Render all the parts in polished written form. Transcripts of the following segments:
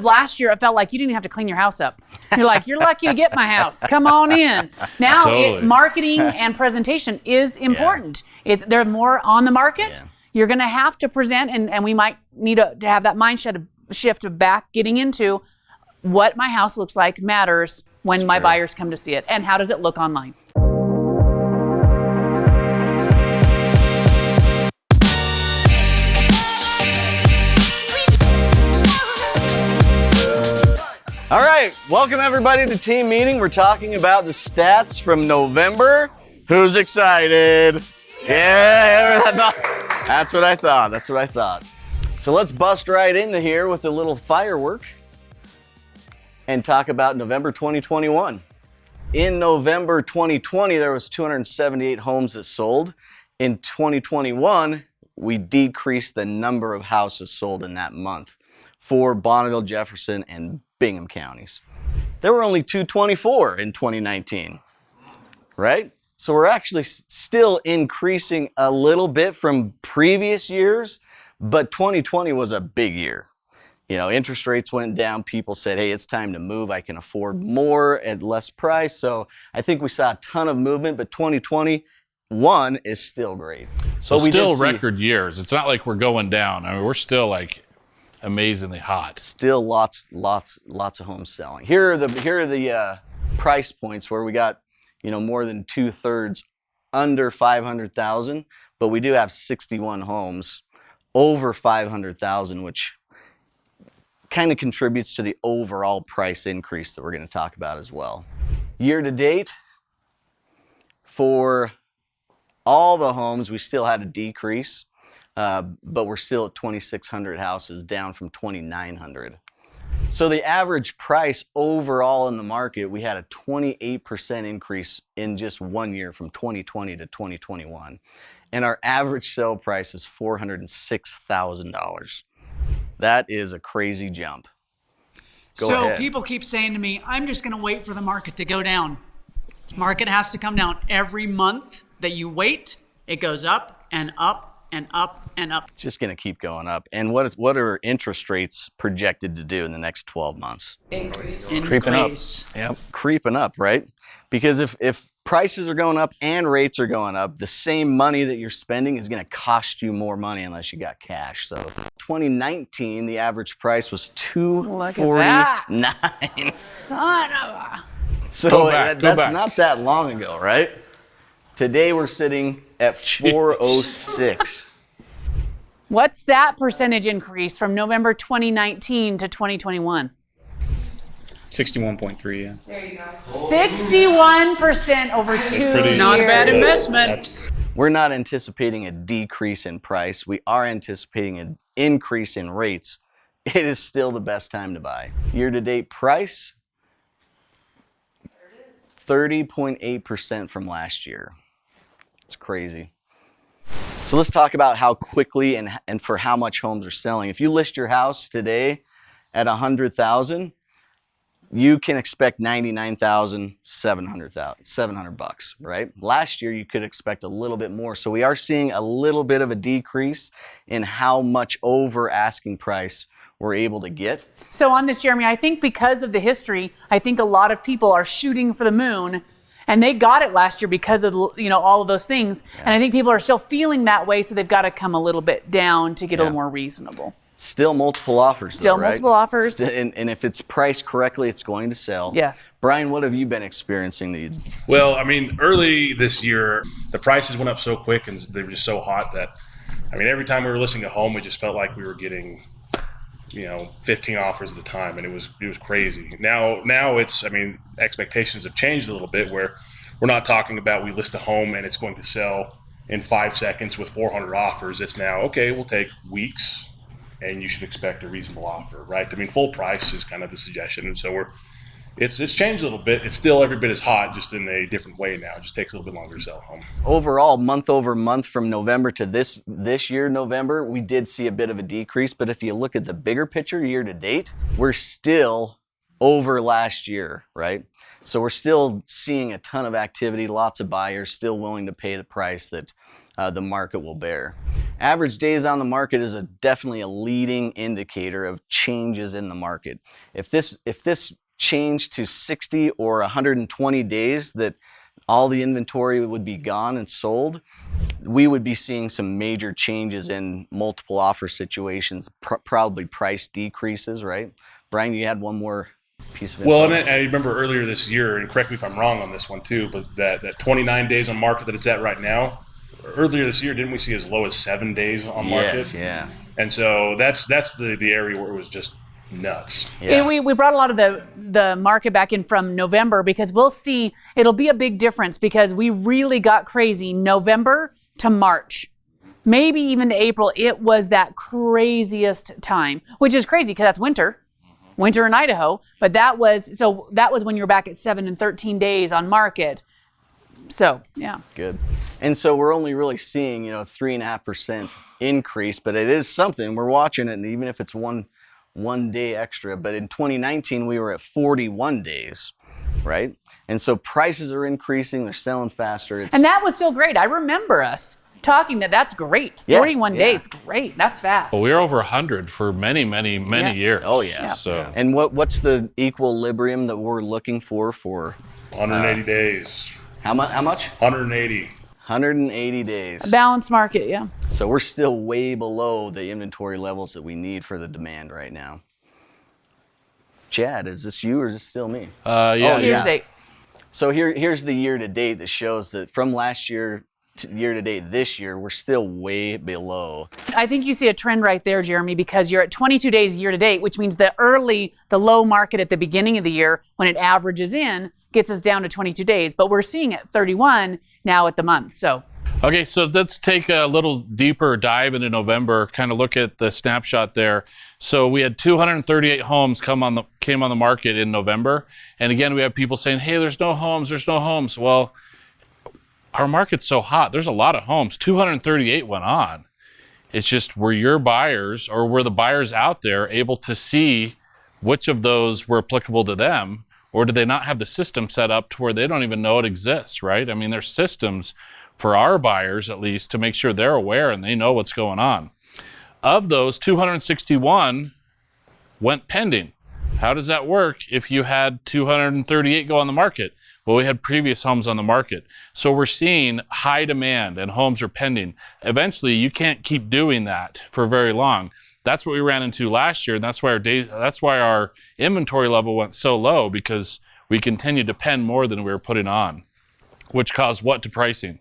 last year, it felt like you didn't even have to clean your house up. You're like, you're lucky to get my house. Come on in. Now, Totally. marketing and presentation is important. They're more on the market. Yeah. You're going to have to present, and we might need to have that mindset shift of back getting into what my house looks like matters when my buyers come to see it, and how does it look online. All right, welcome everybody to team meeting. We're talking about the stats from November. Who's excited? Yeah, that's what I thought. So let's bust right into here with a little firework and talk about November 2021. In November 2020, there was 278 homes that sold. In 2021, we decreased the number of houses sold in that month for Bonneville, Jefferson, and Bingham counties. There were only 224 in 2019, right? So we're actually still increasing a little bit from previous years, but 2020 was a big year. You know, interest rates went down. People said, hey, it's time to move. I can afford more at less price. So I think we saw a ton of movement, but 2021 is still great. So we still record years. It's not like we're going down. I mean, we're still like amazingly hot. Still lots of homes selling. Here are the price points where we got, you know, more than 2/3 under 500,000, but we do have 61 homes over 500,000, which kind of contributes to the overall price increase that we're going to talk about as well. Year to date, for all the homes, we still had a decrease. But we're still at 2,600 houses, down from 2,900. So the average price overall in the market, we had a 28% increase in just 1 year, from 2020 to 2021. And our average sale price is $406,000. That is a crazy jump. Go ahead. People keep saying to me, I'm just going to wait for the market to go down. Market has to come down. Every month that you wait, it goes up and up and up and up. It's just going to keep going up. And what are interest rates projected to do in the next 12 months? Increase. Creeping up. Yep. Creeping up, right? Because if prices are going up and rates are going up, the same money that you're spending is going to cost you more money unless you got cash. So 2019, the average price was $249. Son of a... So Go that's back. not that long ago, right? Today we're sitting at 406. What's that percentage increase from November 2019 to 2021? 61.3, yeah. 61% over 2 years. Not a bad investment. We're not anticipating a decrease in price. We are anticipating an increase in rates. It is still the best time to buy. Year-to-date price, 30.8% from last year. It's crazy. So let's talk about how quickly and for how much homes are selling. If you list your house today at $100,000, you can expect $99,700, right? Last year you could expect a little bit more. So we are seeing a little bit of a decrease in how much over asking price we're able to get. So on this, Jeremy, I think because of the history, I think a lot of people are shooting for the moon, and they got it last year because of, you know, all of those things. Yeah. And I think people are still feeling that way, so they've got to come a little bit down to get a little more reasonable. Still multiple offers, Still though, right? multiple offers. And if it's priced correctly, it's going to sell. Yes. Brian, what have you been experiencing? Well, I mean, early this year, the prices went up so quick and they were just so hot that, I mean, every time we were listing a home, we just felt like we were getting, 15 offers at a time, and it was crazy. Now it's, I mean, expectations have changed a little bit, where we're not talking about we list a home and it's going to sell in 5 seconds with 400 offers. It's now, okay, we'll take weeks and you should expect a reasonable offer, right? I mean, full price is kind of the suggestion. And so it's changed a little bit. It's still every bit as hot, just in a different way now. It just takes a little bit longer to sell a home. Overall, month over month from November to this year, November, we did see a bit of a decrease. But if you look at the bigger picture year to date, we're still over last year, right? So we're still seeing a ton of activity, lots of buyers still willing to pay the price that the market will bear. Average days on the market is definitely a leading indicator of changes in the market. If this changed to 60 or 120 days that all the inventory would be gone and sold, we would be seeing some major changes in multiple offer situations, probably price decreases, right? Brian, you had one more piece of info. Well, and I remember earlier this year, and correct me if I'm wrong on this one too, but that 29 days on market that it's at right now, earlier this year, didn't we see as low as 7 days on market? Yes, yeah. And so that's the area where it was just nuts. Yeah. We brought a lot of the market back in from November because we'll see it'll be a big difference because we really got crazy November to March, maybe even to April. It was that craziest time, which is crazy because that's winter in Idaho. But that was when you were back at 7 and 13 days on market. So yeah, good. And so we're only really seeing 3.5% increase, but it is something. We're watching it, and even if it's one day extra, but in 2019 we were at 41 days, right? And so prices are increasing, they're selling faster. And that was still great. I remember us talking that's great. 41 days, great. That's fast. Well, we were over 100 for many years. Oh yeah. So And what's the equilibrium that we're looking for 180 days. How much? 180. 180 days. A balanced market, yeah. So we're still way below the inventory levels that we need for the demand right now. Chad, is this you or is this still me? yeah. Year to date. So here's the year to date that shows that from last year to year to date this year, we're still way below. I think you see a trend right there, Jeremy, because you're at 22 days year to date, which means the low market at the beginning of the year, when it averages in, gets us down to 22 days. But we're seeing it 31 now at the month. So. Okay, so let's take a little deeper dive into November, kind of look at the snapshot there. So we had 238 homes came on the market in November. And again, we have people saying, hey, there's no homes. Well, our market's so hot. There's a lot of homes. 238 went on. It's just, were your buyers or were the buyers out there able to see which of those were applicable to them? Or do they not have the system set up to where they don't even know it exists, right? I mean, there's systems for our buyers, at least, to make sure they're aware and they know what's going on. Of those, 261 went pending. How does that work if you had 238 go on the market? Well, we had previous homes on the market. So we're seeing high demand and homes are pending. Eventually, you can't keep doing that for very long. That's what we ran into last year, and that's why our inventory level went so low, because we continued to pen more than we were putting on, which caused what to pricing?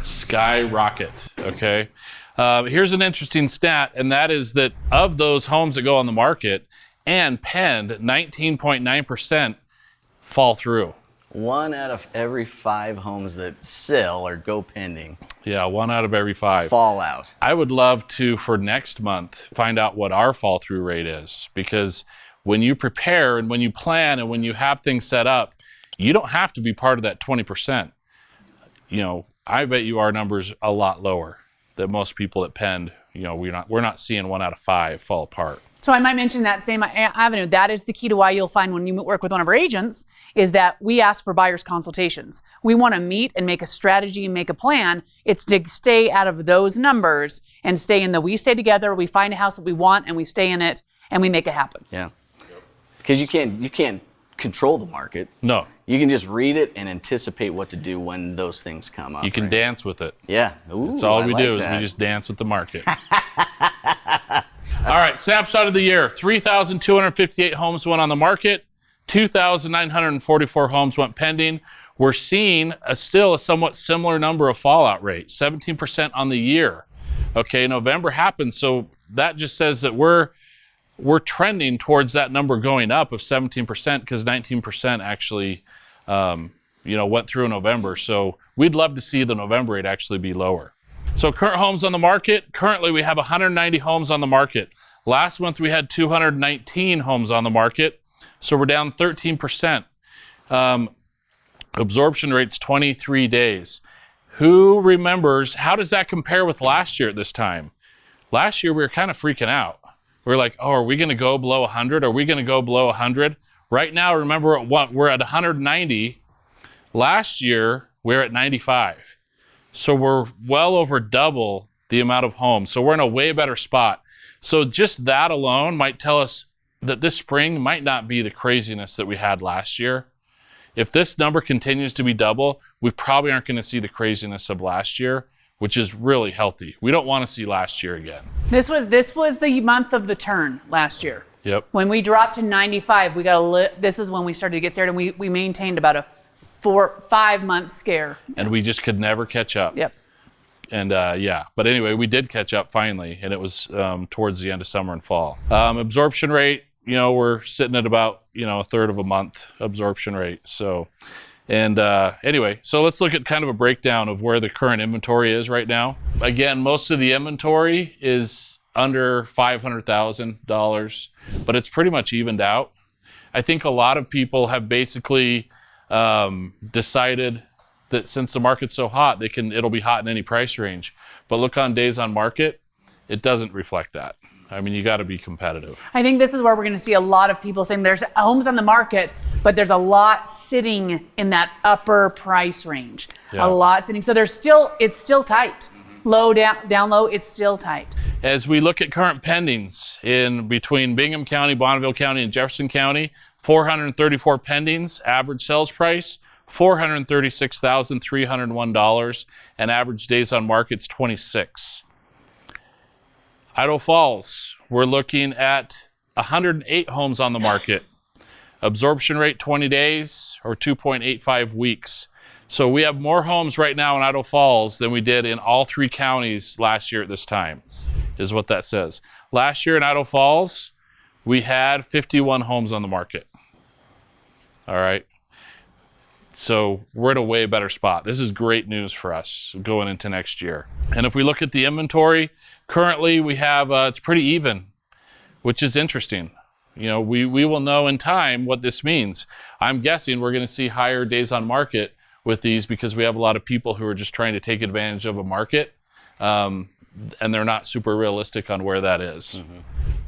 Skyrocket, okay? Here's an interesting stat, and that is that of those homes that go on the market and penned, 19.9% fall through. 1 out of every 5 homes that sell or go pending. Yeah, 1 out of every 5. Fall out. I would love to, for next month, find out what our fall through rate is, because when you prepare and when you plan and when you have things set up, you don't have to be part of that 20%. I bet you our number's a lot lower than most people that penned. We're not seeing 1 out of 5 fall apart. So I might mention that same avenue. That is the key to why you'll find when you work with one of our agents is that we ask for buyer's consultations. We want to meet and make a strategy and make a plan. It's to stay out of those numbers and stay in we stay together, we find a house that we want and we stay in it and we make it happen. Yeah. Because you can't control the market. No. You can just read it and anticipate what to do when those things come up. You can dance with it. Yeah. Ooh, That's all I we like do that. is we just dance with the market. All right, snapshot of the year. 3,258 homes went on the market. 2,944 homes went pending. We're seeing still a somewhat similar number of fallout rate, 17% on the year. Okay, November happened, so that just says that we're trending towards that number going up of 17%, because 19% actually went through in November. So we'd love to see the November rate actually be lower. So current homes on the market, currently we have 190 homes on the market. Last month we had 219 homes on the market, so we're down 13%. Absorption rate's 23 days. Who remembers, how does that compare with last year at this time? Last year we were kind of freaking out. We were like, oh, are we going to go below 100? Are we going to go below 100? Right now, remember, we're at 190. Last year, we're at 95. So we're well over double the amount of homes. So we're in a way better spot. So just that alone might tell us that this spring might not be the craziness that we had last year. If this number continues to be double, we probably aren't going to see the craziness of last year, which is really healthy. We don't want to see last year again. This was the month of the turn last year. Yep. When we dropped to 95, this is when we started to get scared, and we maintained about a 4-5 month scare. And we just could never catch up. Yep. And but anyway, we did catch up finally, and it was towards the end of summer and fall. Absorption rate, we're sitting at about, a third of a month absorption rate. So, and anyway, so let's look at kind of a breakdown of where the current inventory is right now. Again, most of the inventory is under $500,000, but it's pretty much evened out. I think a lot of people have basically decided that since the market's so hot, it'll be hot in any price range. But look on days on market, it doesn't reflect that. I mean, you got to be competitive. I think this is where we're going to see a lot of people saying there's homes on the market, but there's a lot sitting in that upper price range. Yeah. A lot sitting. So it's still tight. Low, down low, it's still tight. As we look at current pendings in between Bingham County, Bonneville County, and Jefferson County, 434 pendings, average sales price, $436,301, and average days on market's 26. Idaho Falls, we're looking at 108 homes on the market. Absorption rate 20 days or 2.85 weeks. So we have more homes right now in Idaho Falls than we did in all 3 counties last year at this time, is what that says. Last year in Idaho Falls, we had 51 homes on the market. All right. So we're in a way better spot. This is great news for us going into next year. And if we look at the inventory, currently we have, it's pretty even, which is interesting. We will know in time what this means. I'm guessing we're going to see higher days on market with these because we have a lot of people who are just trying to take advantage of a market, and they're not super realistic on where that is.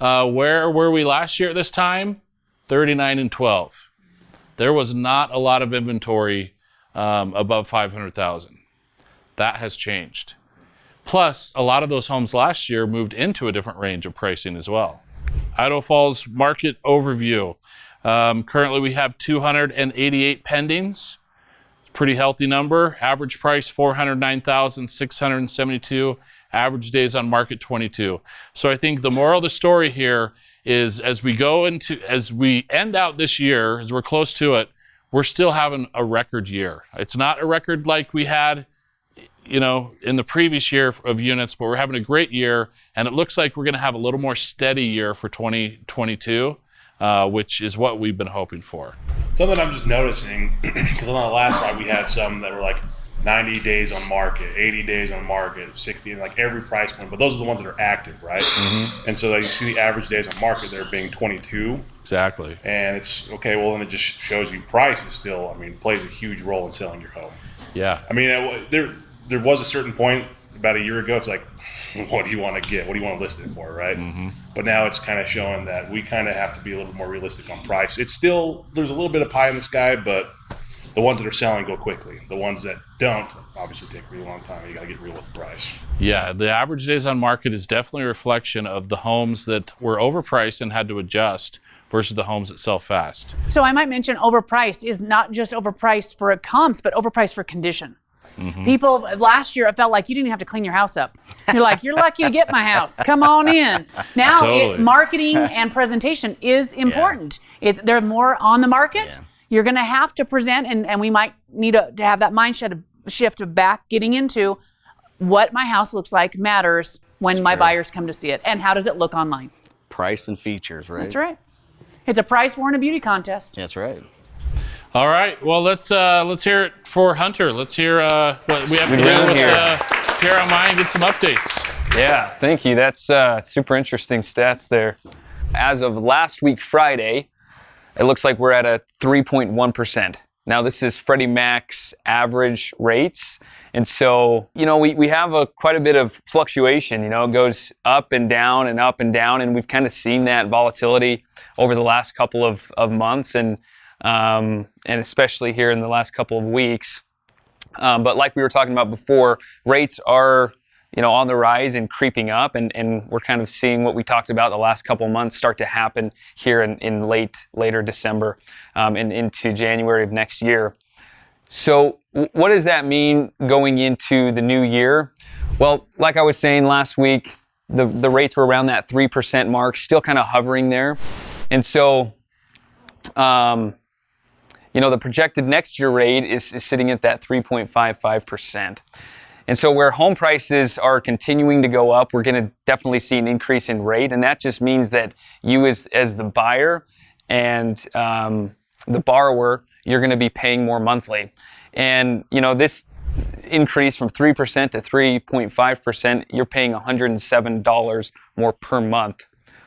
Mm-hmm. Where were we last year at this time? 39 and 12. There was not a lot of inventory above 500,000. That has changed. Plus, a lot of those homes last year moved into a different range of pricing as well. Idaho Falls market overview. Currently, we have 288 pendings. It's a pretty healthy number. Average price, 409,672. Average days on market, 22. So I think the moral of the story here is as we end out this year, as we're close to it, we're still having a record year. It's not a record like we had, in the previous year of units, but we're having a great year, and it looks like we're going to have a little more steady year for 2022, which is what we've been hoping for. Something I'm just noticing, because on the last slide we had some that were like 90 days on market, 80 days on market, 60, and like every price point, but those are the ones that are active, right? Mm-hmm. And so you see the average days on market there being 22. Exactly. And it's, okay, well then it just shows you price is still, plays a huge role in selling your home. Yeah. There was a certain point about a year ago, it's like, what do you want to get? What do you want to list it for, right? Mm-hmm. But now it's kind of showing that we kind of have to be a little more realistic on price. It's still, there's a little bit of pie in the sky, but the ones that are selling go quickly. The ones that don't obviously take a really long time. You got to get real with the price. Yeah, the average days on market is definitely a reflection of the homes that were overpriced and had to adjust versus the homes that sell fast. So I might mention overpriced is not just overpriced for comps, but overpriced for condition. Mm-hmm. People last year, it felt like you didn't even have to clean your house up. You're like, you're lucky to get my house. Come on in. Now, Totally. Marketing and presentation is important. Yeah. They're more on the market. Yeah. You're going to have to present, and we might need to have that mindset shift of back getting into what my house looks like matters when my buyers come to see it, and how does it look online. Price and features, right? That's right. It's a price war and a beauty contest. That's right. All right. Well, let's hear it for Hunter. Let's hear what we have to do with Care on Mine and get some updates. Yeah, thank you. That's super interesting stats there. As of last week, Friday, it looks like we're at a 3.1%. Now, this is Freddie Mac's average rates. And so, we have quite a bit of fluctuation. It goes up and down and up and down. And we've kind of seen that volatility over the last couple of months and especially here in the last couple of weeks. But like we were talking about before, rates are on the rise and creeping up, and we're kind of seeing what we talked about the last couple months start to happen here in later December and into January of next year. So what does that mean going into the new year? Well, like I was saying last week, the rates were around that 3% mark, still kind of hovering there. And so, the projected next year rate is sitting at that 3.55%. And so where home prices are continuing to go up, we're going to definitely see an increase in rate. And that just means that you as the buyer and the borrower, you're going to be paying more monthly. And, this increase from 3% to 3.5%, you're paying $107 more per month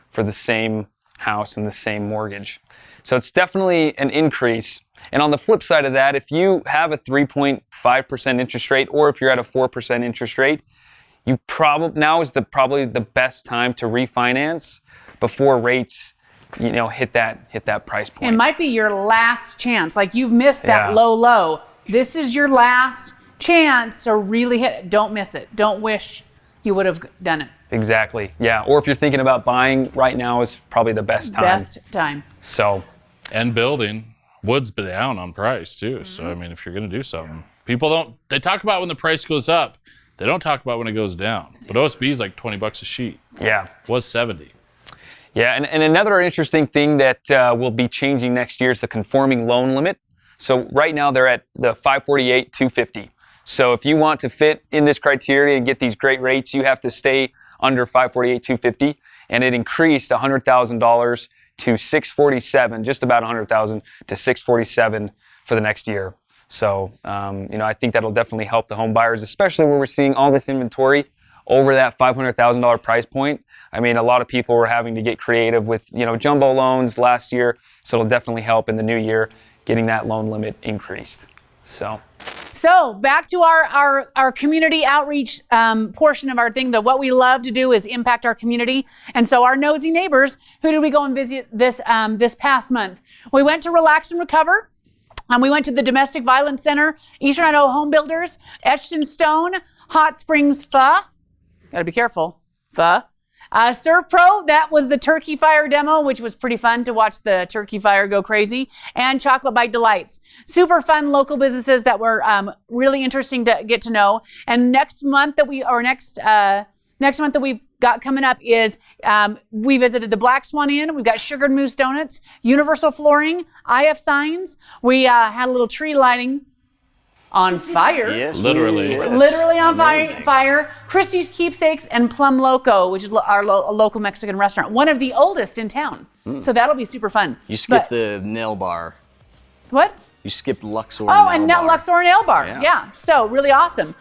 for the same house and the same mortgage. So it's definitely an increase. And on the flip side of that, if you have a 3.5% interest rate, or if you're at a 4% interest rate, now is probably the best time to refinance before rates, hit that price point. It might be your last chance. Like, you've missed that low. This is your last chance to really hit it. Don't miss it. Don't wish you would have done it. Exactly. Yeah. Or if you're thinking about buying, right now is probably the best time. Best time. So. And building. Wood's been down on price too. So, I mean, if you're going to do something, they talk about when the price goes up. They don't talk about when it goes down. But OSB is like $20 a sheet. Yeah. Was 70. Yeah. And another interesting thing that will be changing next year is the conforming loan limit. So right now they're at the 548,250. So if you want to fit in this criteria and get these great rates, you have to stay under 548,250. And it increased $100,000 to 647, just about 100,000 to 647 for the next year. So, I think that'll definitely help the home buyers, especially where we're seeing all this inventory over that $500,000 price point. I mean, a lot of people were having to get creative with, jumbo loans last year. So it'll definitely help in the new year getting that loan limit increased. So back to our community outreach portion of our thing. What we love to do is impact our community. And so our nosy neighbors, who did we go and visit this past month? We went to Relax and Recover. We went to the Domestic Violence Center, Eastern Idaho Home Builders, Etched in Stone, Hot Springs Pho. Gotta be careful. Pho. Serve Pro, that was the turkey fire demo, which was pretty fun to watch the turkey fire go crazy, and Chocolate Bite Delights. Super fun local businesses that were really interesting to get to know. And next month that we've got coming up is we visited the Black Swan Inn. We've got Sugared Moose Donuts, Universal Flooring, IF Signs. We had a little tree lighting on fire. Yes, literally. Literally on fire. Christie's Keepsakes and Plum Loco, which is our local Mexican restaurant. One of the oldest in town. So that'll be super fun. You skipped the nail bar. What? You skipped Luxor and Luxor Nail Bar. Yeah. So really awesome.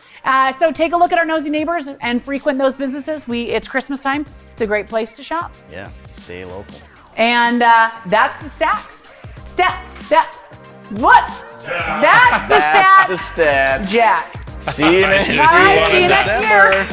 So take a look at our nosy neighbors and frequent those businesses. It's Christmas time. It's a great place to shop. Yeah. Stay local. And that's the stacks. What? That's the stats. That's the stats. Jack. See you next year.